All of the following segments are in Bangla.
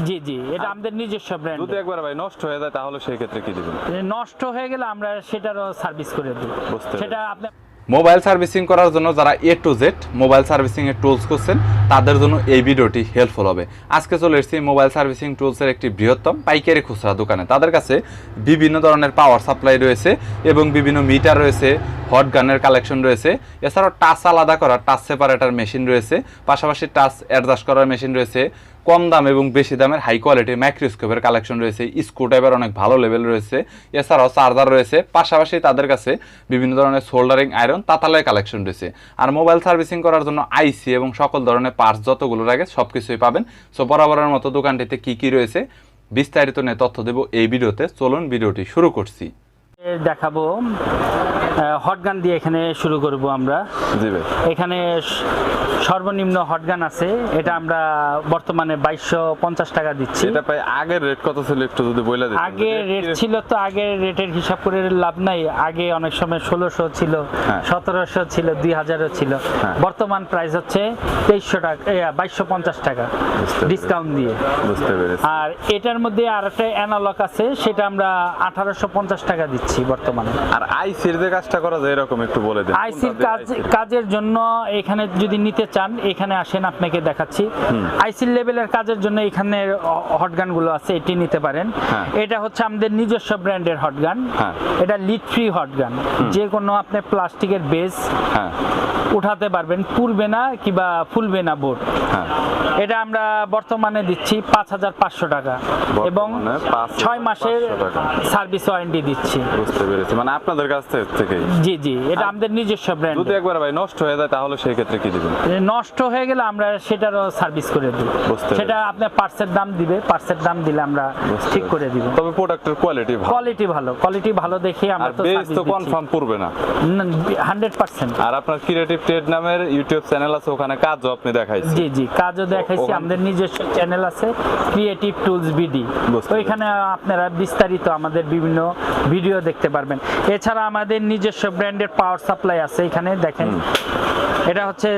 জি জি, এটা আমাদের নিজস্ব ব্র্যান্ড। যদি একবার ভাই নষ্ট হয়ে যায় তাহলে সেই ক্ষেত্রে কি দিবেন? নষ্ট হয়ে গেলে আমরা সেটারও সার্ভিস করে দিই। সেটা আপনার মোবাইল সার্ভিসিং করার জন্য যারা A to Z mobile servicing এর টুলস করছেন তাদের জন্য এই ভিডিওটি হেল্পফুল হবে। আজকে চলে এসেছি মোবাইল সার্ভিসিং টুলসের একটি বৃহত্তম পাইকারি খুচরা দোকানে। তাদের কাছে বিভিন্ন ধরনের পাওয়ার সাপ্লাই রয়েছে এবং বিভিন্ন মিটার রয়েছে, হট গানের কালেকশন রয়েছে, এছাড়াও টাচ আলাদা করার টাচ সেপারেটর মেশিন রয়েছে, পাশাপাশি টাচ অ্যাডজাস্ট করার মেশিন রয়েছে, কম দাম এবং বেশি দামের হাই কোয়ালিটির মাইক্রোস্কোপের কালেকশন রয়েছে, স্ক্রু টাইপের অনেক ভালো লেভেল রয়েছে, এছাড়াও চার্জার রয়েছে, পাশাপাশি তাদের কাছে বিভিন্ন ধরনের সোল্ডারিং আয়রন তাতালের কালেকশন রয়েছে। আর মোবাইল সার্ভিসিং করার জন্য আইসি এবং সকল ধরনের পার্টস যতগুলো লাগে সব কিছুই পাবেন। সো বরাবরের মতো দোকানটিতে কি কি রয়েছে বিস্তারিত নিয়ে তথ্য দেব এই ভিডিওতে। চলুন ভিডিওটি শুরু করছি। দেখাবো হটগান দিয়ে এখানে শুরু করব আমরা। জি ভাই, এখানে সর্বনিম্ন হটগান আছে, এটা আমরা বর্তমানে 2250 টাকা দিচ্ছি। এটা ভাই আগের রেট কত ছিল একটু যদি বলে দিতেন। আগে রেট ছিল তো, আগের রেটের হিসাব করে লাভ নাই। আগে অনেক সময় 1600 ছিল, 1700 ছিল, 2000 ছিল। বর্তমান প্রাইস হচ্ছে 2300 টাকা, 2250 টাকা ডিসকাউন্ট দিয়ে। বুঝতে পেরেছি। আর এটার মধ্যে আরেকটা অ্যানালগ আছে, সেটা আমরা 1850 টাকা দিচ্ছি বর্তমানে। আর আইসির যে কাজটা করা যায় এরকম একটু বলে দেন। আইসির কাজের জন্য এখানে যদি নিতে চান এখানে আসেন, আপনাকে দেখাচ্ছি। আইসির লেভেলের কাজের জন্য এখানে হটগান গুলো আছে, এটি নিতে পারেন। এটা হচ্ছে আমাদের নিজস্ব ব্র্যান্ডের হটগান। এটা লিড ফ্রি হটগান, যে কোনো আপনি প্লাস্টিকের বেস উঠাতে পারবেন, পুড়বে না কিংবা ফুলবে না বোর্ড। এটা আমরা বর্তমানে দিচ্ছি 5500 টাকা এবং 6 মাসের সার্ভিস ওয়ারেন্টি দিচ্ছি। বুঝতে পেরেছি, মানে আপনাদের কাছ থেকে। জি জি, এটা আমাদের নিজস্ব ব্র্যান্ড। যদি একবার ভাই নষ্ট হয়ে যায় তাহলে সেই ক্ষেত্রে কি দিবেন? নষ্ট হয়ে গেলে আমরা সেটারও সার্ভিস করে দিই। সেটা আপনার পার্টসের দাম দিবে, পার্টসের দাম দিলে আমরা ঠিক করে দিব। তবে প্রোডাক্টের কোয়ালিটি ভালো, কোয়ালিটি ভালো দেখে আমরা তো বেস তো কনফার্ম পড়বে না 100%। আর আপনার ক্রিয়েটিভ ট্রেড নামের ইউটিউব চ্যানেল আছে, ওখানে কাজও আপনি দেখাইছেন। জি জি, কাজও দেখাইছি। আমাদের নিজস্ব চ্যানেল আছে ক্রিয়েটিভ টুলস বিডি, ওইখানে আপনারা বিস্তারিত আমাদের বিভিন্ন ভিডিও দেখতে পারবেন। এছাড়া আমাদের নিজস্ব ব্র্যান্ডের পাওয়ার সাপ্লাই আছে, এখানে দেখেন। এটা হচ্ছে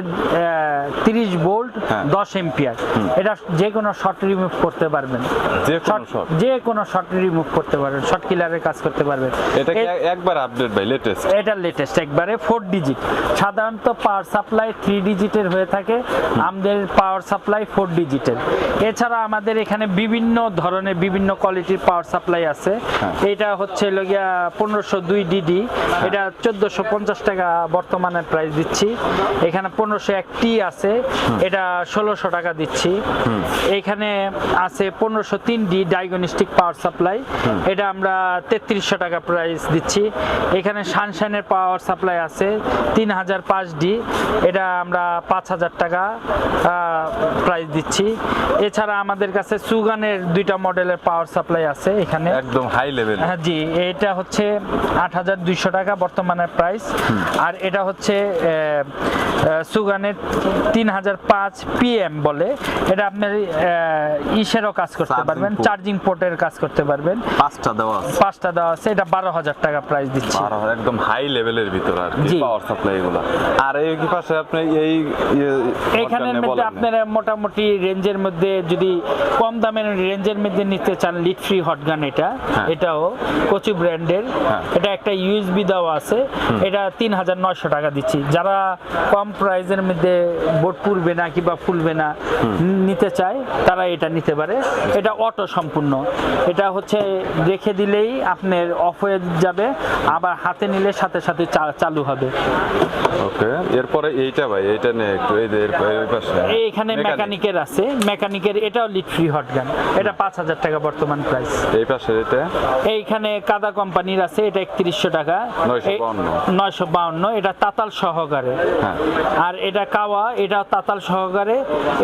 30 ভোল্ট 10 এম্পিয়ার। এটা যে কোনো শর্ট রিমুভ করতে পারবেন, যে কোনো শর্ট রিমুভ করতে পারবেন, শর্ট কিলারের কাজ করতে পারবেন। এটা কি একবার আপডেট ভাই লেটেস্ট? এটা লেটেস্ট একবারে 4 ডিজিট। সাধারণত পাওয়ার সাপ্লাই 3 ডিজিটের হয়ে থাকে, আমাদের পাওয়ার সাপ্লাই 4 ডিজিটের। এছাড়া আমাদের এখানে বিভিন্ন ধরনের বিভিন্ন কোয়ালিটির পাওয়ার সাপ্লাই আছে। এটা হচ্ছে লগিয়া 1502 ডিডি, এটা 1450 টাকা বর্তমানে প্রাইস দিচ্ছি। এখানে 1501 টি আছে, এটা 1600 টাকা দিচ্ছি। এখানে আছে 1503 ডি ডায়াগনস্টিক পাওয়ার সাপ্লাই, এটা আমরা 3300 টাকা প্রাইস দিচ্ছি। এখানে সানশাইনের পাওয়ার সাপ্লাই আছে 3005 ডি, এটা আমরা 5000 টাকা প্রাইস দিচ্ছি। এছাড়া আমাদের কাছে সুগানের 2টা মডেলের পাওয়ার সাপ্লাই আছে এখানে, একদম হাই লেভেল। হ্যাঁ জি, এটা হচ্ছে 8200 টাকা বর্তমানে প্রাইস। আর এটা হচ্ছে সুগানের 3005 PM বলে, এটা আপনার ইসেরও কাজ করতে পারবেন, চার্জিং পোর্টের কাজ করতে পারবেন। 5টা দেওয়া আছে, এটা 12000 টাকা প্রাইস দিচ্ছি। একদম হাই লেভেলের ভিতর আর কি পাওয়ার সাপ্লাই গুলো। আর এই কি পাশে আপনি এই এখানের মধ্যে আপনারা মোটামুটি রেঞ্জের মধ্যে যদি কম দামের রেঞ্জের মধ্যে নিতে চান, লিড ফ্রি হটগান এটাও কোচি ব্র্যান্ডের। এটা একটা ইউএসবি দেওয়া আছে, এটা 3900 টাকা দিচ্ছি। যারা কম প্রাইসের মধ্যে বোর্ড পুড়বে না কিংবা ফুলবে না নিতে চায় তারা এটা নিতে পারে। এটা অটো সম্পূর্ণ, এটা হচ্ছে রেখে দিলেই আপনার অফ হয়ে যাবে, আবার হাতে নিলে সাথে সাথে চালু হবে। ওকে, এরপরে এইটা ভাই, এইটা নিয়ে একটু এই পাশে এইখানে মেকানিকের আছে, মেকানিকের এটাও লিড ফ্রি হটগান, এটা 5000 টাকা বর্তমান প্রাইস। এই পাশে এটা এইখানে কাদা কোম্পানির আছে, এটা 3100 টাকা 952, এটা তাতাল সহকারে। আর এটা কাওয়া, এটা তাতাল সহকারে,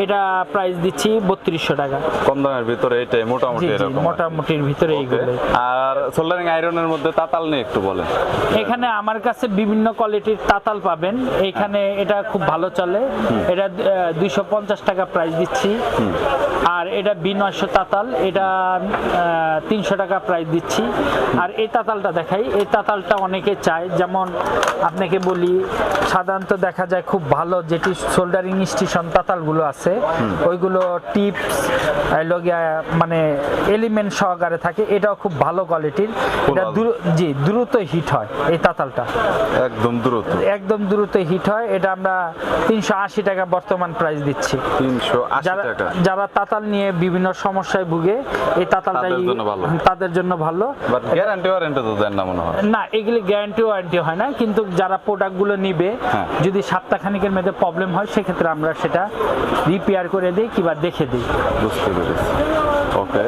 এটা প্রাইস দিচ্ছি 3200 টাকা। কম দামের ভিতরে এটাই মোটামুটি এরকম, মোটামুটির ভিতরে এইগুলো। আর সোল্ডারিং আয়রনের মধ্যে তাতাল নিয়ে একটু বলেন। এখানে আমার কাছে বিভিন্ন কোয়ালিটির তাতাল পাবেন, এখানে এটা খুব ভালো চলে, এটা 250 টাকা প্রাইস দিচ্ছি। আর এটা B900 তাতাল, এটা 300 টাকা প্রাইস দিচ্ছি। আর এই তাতালটা দেখাই, এই তাতালটা অনেকে চায়, যেমন আপনাকে বলি সাধারণত দেখা যায় খুব ভালো যেটি সোল্ডারিং স্টেশন তাতালগুলো আছে, ওইগুলো টিপস মানে এলিমেন্ট সহকারে থাকে, এটাও খুব ভালো কোয়ালিটির। এটা জি দ্রুত হিট হয় এই তাতালটা, একদম দ্রুত হিট হয়। এটা আমরা 380 টাকা বর্তমান প্রাইস দিচ্ছি। 380 টাকা। যারা তাতাল নিয়ে বিভিন্ন সমস্যায় ভুগে এই তাতালটাই তাদের জন্য ভালো। বাট গ্যারান্টি ওয়ারেন্টি তো দেন না মনে হয়? না, এগুলি গ্যারান্টি ওয়ারেন্টি হয় না, কিন্তু যারা প্রোডাক্টগুলো নিবে যদি সপ্তাহখানিকের মধ্যে প্রবলেম হয় সেক্ষেত্রে আমরা সেটা রিপেয়ার করে দিই কিংবা দেখে দিই। বুঝতে পেরেছি। ওকে,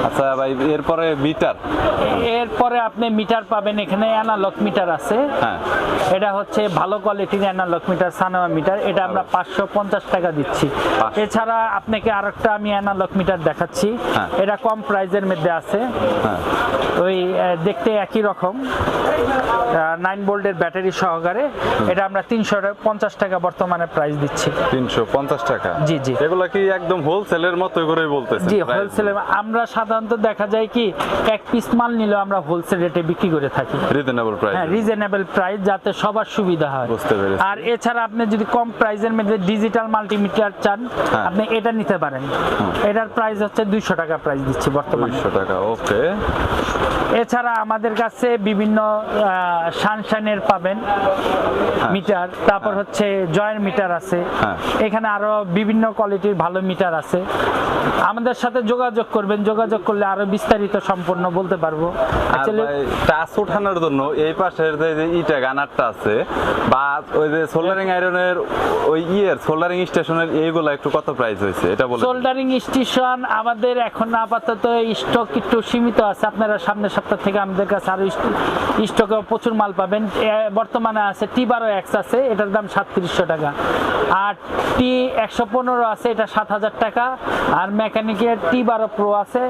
আচ্ছা ভাই, এরপরে আপনি মিটার পাবেন। এখানে অ্যানালগ মিটার আছে। এটা হচ্ছে ভালো কোয়ালিটির অ্যানালগ মিটার, সানোয়া মিটার। এটা আমরা 550 টাকা দিচ্ছি। এছাড়া আপনাকে আরেকটা আমি অ্যানালগ মিটার দেখাচ্ছি। এটা কম প্রাইজের মধ্যে আছে। ওই দেখতে একই রকম, 9 ভোল্টের ব্যাটারি সহকারে। এটা আমরা 350 টাকা বর্তমানে প্রাইস দিচ্ছি। 350 টাকা? জি জি। এগুলো কি একদম হোলসেলের মতো করেই বলতেছেন? জি, হোলসেলে। আমরা সাধারণত দেখা যায় কি এক পিস মাল নিলেও আমরা হোলসেল রেটে বিক্রি করে থাকি। Reasonable price? হ্যাঁ, রিজনেবল প্রাইস, যাতে সবার সুবিধা হয়। বুঝতে পেরেছি। আর এছাড়া আপনি যদি কম প্রাইসের মধ্যে ডিজিটাল মাল্টিমিটার চান, আপনি এটা নিতে পারেন। এটার প্রাইস হচ্ছে 200 টাকা প্রাইস দিচ্ছি বর্তমানে। 200 টাকা, ওকে। এছাড়া আমাদের কাছে বিভিন্ন সানশাইনের পাবেন মিটার, তারপর হচ্ছে জয়েন্ট মিটার আছে। এখানে আরো বিভিন্ন কোয়ালিটির ভালো মিটার আছে। আমাদের সাথে যোগাযোগ করবেন, যোগাযোগ করলে আরো বিস্তারিত সম্পূর্ণ বলতে পারবো। টাচ ওঠানোর জন্য এই পাশের যে ইটা গানারটা আছে বা ওই যে সোল্ডারিং আয়রনের ওই সোল্ডারিং স্টেশনের এইগুলা একটু কত প্রাইস হয়েছে এটা বলুন। সোল্ডারিং স্টেশন আমাদের এখন আপাতত স্টক একটু সীমিত আছে। আপনারা সামনের সপ্তাহ থেকে আমাদের কাছে আরো স্টকে প্রচুর মাল পাবেন। বর্তমানে আছে T12X আছে, এটার দাম 3700 টাকা। আর T115 আছে, এটা 7000 টাকা। আর মেকানিকের T12 Pro আছে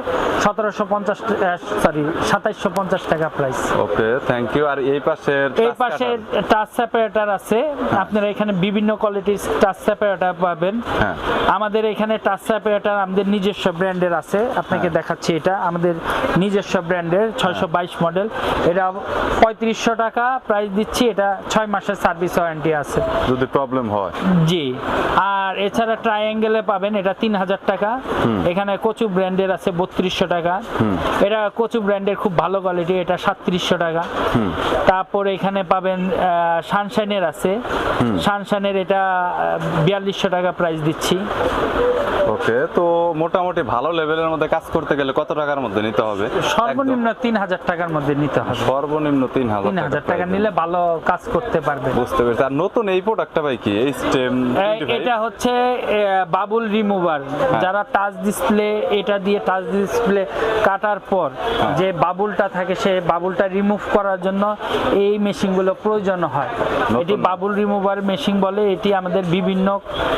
2750 টাকা প্রাইস। Okay, thank you. আর এই পাশে টাচ সেপারেটর আছে। আপনারা এখানে বিভিন্ন কোয়ালিটির টাচ সেপারেটর পাবেন। আমাদের এখানে টাচ সেপারেটর আমাদের নিজস্ব ব্র্যান্ডের আছে। আপনাকে দেখাচ্ছি, এটা আমাদের নিজস্ব ব্র্যান্ডের 622 মডেল। এটা 3500 টাকা প্রাইস দিচ্ছি। এটা 6 মাসের সার্ভিস ওয়ারেন্টি আছে যদি প্রবলেম হয়। জি। আর এছাড়া ট্রায়াঙ্গেলে পাবেন, এটা 3000 টাকা। এখানে কচু ব্র্যান্ডের আছে 3200 টাকা। এটা কচু ব্র্যান্ডের খুব ভালো কোয়ালিটি, এটা 3700 টাকা। তারপর এখানে পাবেন সানশাইনের আছে। সানশাইনের এটা 4200 টাকা প্রাইস দিচ্ছি। ওকে, তো মোটামুটি ভালো লেভেলের মধ্যে কাজ করতে গেলে কত টাকার মধ্যে নিতে হবে? সর্বনিম্ন 3000 টাকার মধ্যে নিতে হবে। সর্বনিম্ন 3000 টাকা নিলে ভালো কাজ করতে পারবে। বুঝতে পেরেছি। আর নতুন এই প্রোডাক্টটা ভাই কি? এই স্টেম এটা হচ্ছে বাবুল রিমুভার। যারা টাচ ডিসপ্লে, এটা দিয়ে টাচ ডিসপ্লে কাটার পর যে বাবুলটা থাকে, সে বাবুলটা রিমুভ করার জন্য এই মেশিনগুলো প্রয়োজন হয়। এটি বাবুল রিমুভার মেশিন বলে। এটি আমাদের বিভিন্ন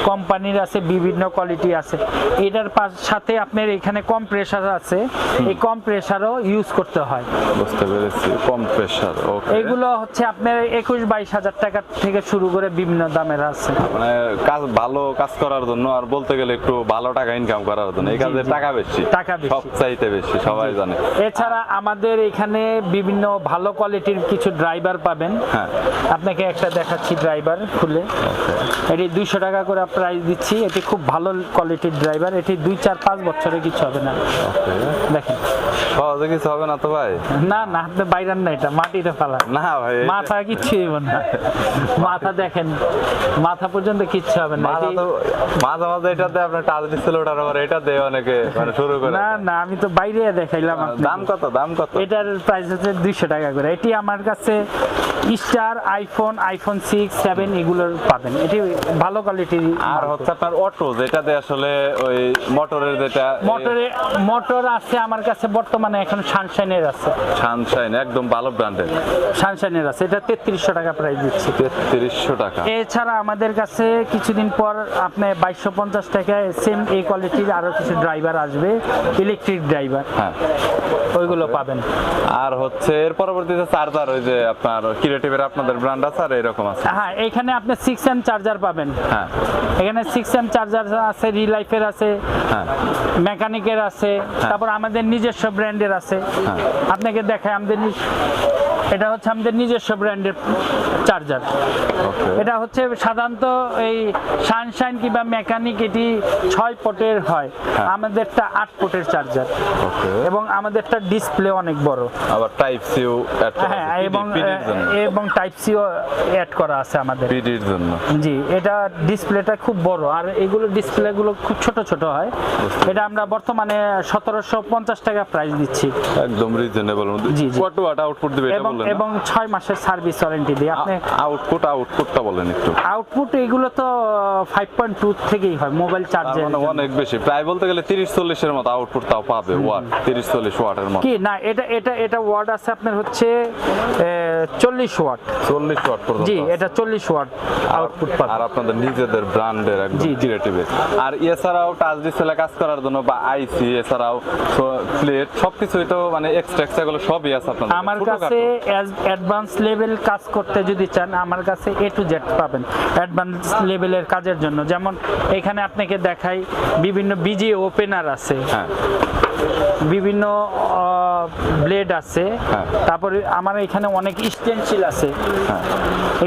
কোম্পানির আছে, বিভিন্ন কোয়ালিটি আছে। এটার সাথে আপনার এখানে কম্প্রেসার আছে, এই কম্প্রেসারও ইউজ করতে হয়। বুঝতে পেরেছি, কম্প্রেসার। ওকে, এগুলো হচ্ছে আপনার 21-22 হাজার টাকা থেকে শুরু করে বিভিন্ন দামের আছে। মানে ভালো কাজ করার জন্য, আর বলতে গেলে একটু ভালো টাকা ইনকাম করার জন্য এই কাজে টাকা বেশি, সবচাইতে বেশি, সবাই জানে। এছাড়া আমাদের এখানে বিভিন্ন ভালো কোয়ালিটির কিছু ড্রাইভার পাবেন। আপনাকে একটা দেখাচ্ছি ড্রাইভার খুলে। এটি 200 টাকা করে প্রাইস দিচ্ছি। এটি খুব ভালো কোয়ালিটির ড্রাইভার। এটি 2-4-5 বছরে কিছু হবে না। দেখেন, সহজে কিছু হবে না তো ভাই? না না, আপনি বাইরেন না, এটা মাটিতে ফেলা না ভাই, মাথা কিচ্ছু হবে না। মাথা দেখেন, মাথা পর্যন্ত কিচ্ছু হবে না। মাঝে মাঝে এটাতে আপনার টাচ ডিসপ্লে ওঠার পর এটা দেয় অনেকে, মানে শুরু করে। না না, আমি তো বাইরে দেখাইলাম। দাম কত? এটার প্রাইস হচ্ছে 200 টাকা করে। এটি আমার কাছে স্টার, আইফোন 6, 7 এগুলোর পাবেন। এটি ভালো কোয়ালিটির। আর হচ্ছে আপনার অটো, যেটাতে আসলে ওই মোটরের, যেটা মোটর আছে আমার কাছে বর্তমানে এখন সানশাইনের আছে। সানশাইন একদম ভালো ব্র্যান্ডের সানশাইনের আছে, এটা 3300 টাকা প্রাইস দিচ্ছি। 3300 টাকা। এছাড়া আমাদের কাছে কিছুদিন পর আপনি 2250 টাকায় সেম এই কোয়ালিটির আরো কিছু ড্রাইভার আসবে, ইলেকট্রিক ড্রাইভার। ওইগুলো পাবেন। আর হচ্ছে এর পরবর্তীতে চার্জার, ওই যে আপনার ক্রিয়েটিভের আপনাদের ব্র্যান্ড আছে আর এরকম আছে। হ্যাঁ, এখানে আপনি 6M চার্জার পাবেন। এখানে 6M চার্জার আছে, রিলাইফের আছে, মেকানিকের আছে, তারপর আমাদের নিজস্ব ব্র্যান্ডের আছে। আপনাকে দেখায় আমাদের এটা হচ্ছে আমাদের নিজস্ব ব্র্যান্ডের চার্জার। ওকে এটা হচ্ছে সাধারণত এই সানশাইন কিংবা মেকানিক এটি 6 পটের হয়, আমাদেরটা 8 পটের চার্জার ওকে এবং আমাদেরটা ডিসপ্লে অনেক বড়। আবার টাইপ সিও অ্যাড করা হ্যাঁ, আছে এবং পিডির জন্য, এবং টাইপ সিও অ্যাড করা আছে আমাদের। পিডির জন্য। জি, এটা ডিসপ্লেটা খুব বড়, আর এগুলো ডিসপ্লেগুলো খুব ছোট ছোট হয়। এটা আমরা বর্তমানে 1750 টাকা প্রাইস দিচ্ছি। একদম রিজনেবল। জি, জি। কত ওয়াট আউটপুট দিবে এটা এবং বলেন? এবং 6 মাসের সার্ভিস ওয়ারেন্টি দিই আপনি। আউটপুটটা বলেন একটু। আউটপুট এগুলো তো 5.2 থেকেই হয় মোবাইল তার চার্জার। মানে অনেক বেশি, প্রায় বলতে গেলে 30-40 এর মতো আউটপুট তাও পাবে, ওয়াট 30-40 ওয়াটের মতো। কি না, এটা ওয়াট আছে আপনার হচ্ছে 40 ওয়াট। 40 ওয়াট পর্যন্ত জি, আছে। এটা 40 ওয়াট আউটপুট পাবে। আর আপনাদের নিজেদের ব্র্যান্ডের একদম জি, জি। ক্রিয়েটিভ। আর এছাড়াও টাচ ডিসপ্লে কাজ করার জন্য বা আইসি এছাড়াও প্লেট সবকিছুই তো মানে এক্সট্রা গুলো সবই আছে আপনাদের আমার ছোটখাটো। কাছে অ্যাডভান্স লেভেল কাজ করতে যদি চান, আমার কাছে A to Z পাবেন অ্যাডভান্স লেভেলের কাজের জন্য। যেমন এখানে আপনাকে দেখাই, বিভিন্ন বিজি ওপেনার আছে, হ্যাঁ বিভিন্ন ব্লেড আছে, হ্যাঁ। তারপরে আমার এখানে অনেক স্টেনসিল আছে।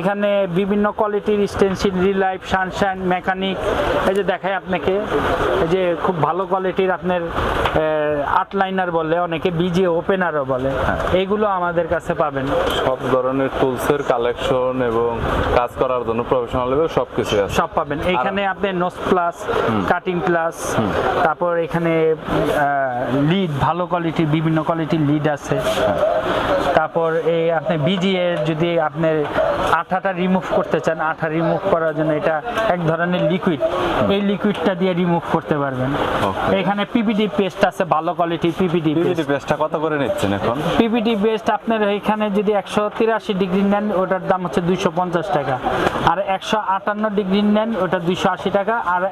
এখানে বিভিন্ন কোয়ালিটির স্টেনসিল, রিলাইফ, সানশাইন, মেকানিক। এই যে দেখাই আপনাকে, এই যে খুব ভালো কোয়ালিটির আপনার আর্ট লাইনার বলে, অনেকে বিজি ওপেনারও বলে, এইগুলো আমাদের কাছে পাবেন। সব ধরনের টুলসের কালেকশন এবং কাজ করার জন্য প্রফেশনাল লেভেল সবকিছু আছে। সব পাবেন এখানে। আপনি নোজ প্লাস, কাটিং প্লাস, তারপর এখানে লিড, ভালো কোয়ালিটির বিভিন্ন কোয়ালিটির লিড আছে। তারপর এই আপনি বিজিএ যদি আপনি আঠাটা রিমুভ করতে চান, আঠা রিমুভ করার জন্য এটা এক ধরনের লিকুইড, এই লিকুইডটা দিয়ে রিমুভ করতে পারবেন। Okay. এখানে পিপিডি পেস্ট আছে, ভালো কোয়ালিটির পিপিডি পিভিডি পেস্ট। পেস্টটা কত করে নিচ্ছেন এখন? পিপিডি বেস্ট আপনার এখানে যদি 183 ডিগ্রি নেন, ওটার দাম হচ্ছে 250 টাকা। আর 158 ডিগ্রি নেন, ওটা 280 টাকা। আর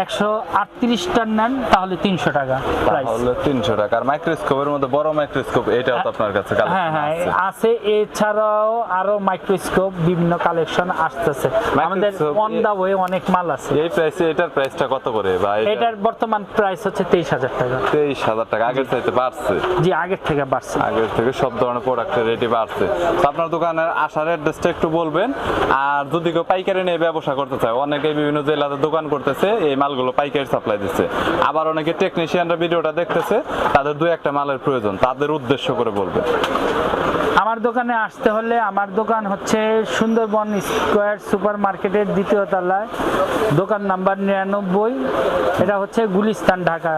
138টা নেন, তাহলে 300 টাকা প্রাইস। তাহলে 300 টাকা। আর মাইক্রোস্কোপের মধ্যে বড় মাইক্রোস্কোপ এটাও তো আপনার কাছে হ্যাঁ কালেকশন হ্যাঁ আছে। আছে। এছাড়াও আরো মাইক্রোস্কোপ বিভিন্ন কালেকশন আসতেছে আমাদের। Microscope অন দা ওয়ে অনেক মাল আছে। এই প্রাইসে এটার প্রাইসটা কত করে ভাই? এটার বর্তমান প্রাইস হচ্ছে 23,000 টাকা। 23,000 টাকা। আগের চাইতে বাড়ছে? জি, আগের থেকে বাড়ছে। আগের থেকে সব ধরনের প্রোডাক্টের রেটই বাড়ছে। তো আপনার দোকানের আসার অ্যাড্রেসটা একটু বলবেন। আর যদি কেউ পাইকারি নিয়ে ব্যবসা করতে চায়, অনেকে বিভিন্ন জেলাতে দোকান করতেছে, এই মালগুলো পাইকারি সাপ্লাই দিচ্ছে। আবার অনেকে টেকনিশিয়ানরা ভিডিওটা দেখতেছে, তাদের 2-1টা মালের প্রয়োজন, তাদের উদ্দেশ্য করে বলবেন। আমার দোকানে আসতে হলে, আমার দোকান হচ্ছে সুন্দরবন স্কোয়ার সুপার মার্কেটের 2য় তলায়, দোকান নাম্বার 99। এটা হচ্ছে গুলিস্তান, ঢাকা।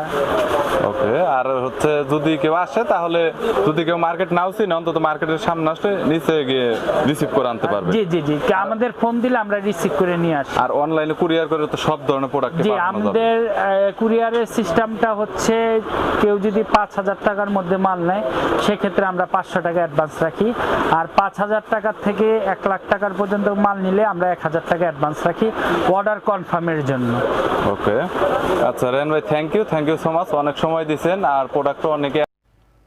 ওকে। আর হচ্ছে যদি কেউ আসে, তাহলে যদি কেউ মার্কেট নাও চিনে, অন্তত মার্কেটের সামনে আসলে নিচে গিয়ে রিসিভ করে আনতে পারবে। জি জি জি, আমাদের ফোন দিলে আমরা রিসিভ করে নিয়ে আসি। আর অনলাইনে কুরিয়ার করে তো সব ধরনের প্রোডাক্ট জি, পাঠানো যাবে। আমাদের কুরিয়ারের সিস্টেমটা হচ্ছে, কেউ যদি 5,000 টাকার মধ্যে মাল নেয়, সেক্ষেত্রে আমরা 500 টাকা অ্যাডভান্স রাখি। আর 5,000 টাকার থেকে 1 লাখ টাকার পর্যন্ত মাল নিলে আমরা 1,000 টাকা অ্যাডভান্স রাখি অর্ডার কনফার্মের জন্য। ওকে। আচ্ছা রেন ভাই, থ্যাংক ইউ সো মাচ, অনেক সময় দিয়েছেন। আর প্রোডাক্টও অনেকে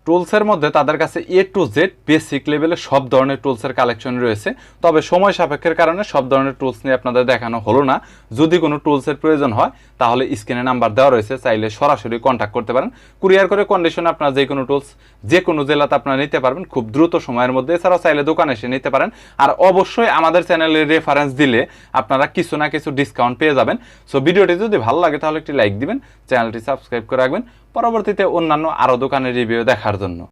টুলসের মধ্যে তাদের কাছে A to Z বেসিক লেভেলের সব ধরনের টুলসের কালেকশন রয়েছে। তবে সময় সাপেক্ষের কারণে সব ধরনের টুলস নিয়ে আপনাদের দেখানো হলো না। যদি কোনো টুলসের প্রয়োজন হয়, তাহলে স্ক্রিনে নাম্বার দেওয়া রয়েছে, চাইলে সরাসরি কন্ট্যাক্ট করতে পারেন। কুরিয়ার করে কন্ডিশনে আপনারা যে কোনো টুলস যে কোনো জেলাতে আপনারা নিতে পারবেন খুব দ্রুত সময়ের মধ্যে। এছাড়াও চাইলে দোকানে এসে নিতে পারেন। আর অবশ্যই আমাদের চ্যানেলের রেফারেন্স দিলে আপনারা কিছু না কিছু ডিসকাউন্ট পেয়ে যাবেন। সো ভিডিওটি যদি ভালো লাগে তাহলে একটি লাইক দিবেন, চ্যানেলটি সাবস্ক্রাইব করে রাখবেন পরবর্তীতে অন্যান্য আরও দোকানের রিভিউ দেখার জন্য।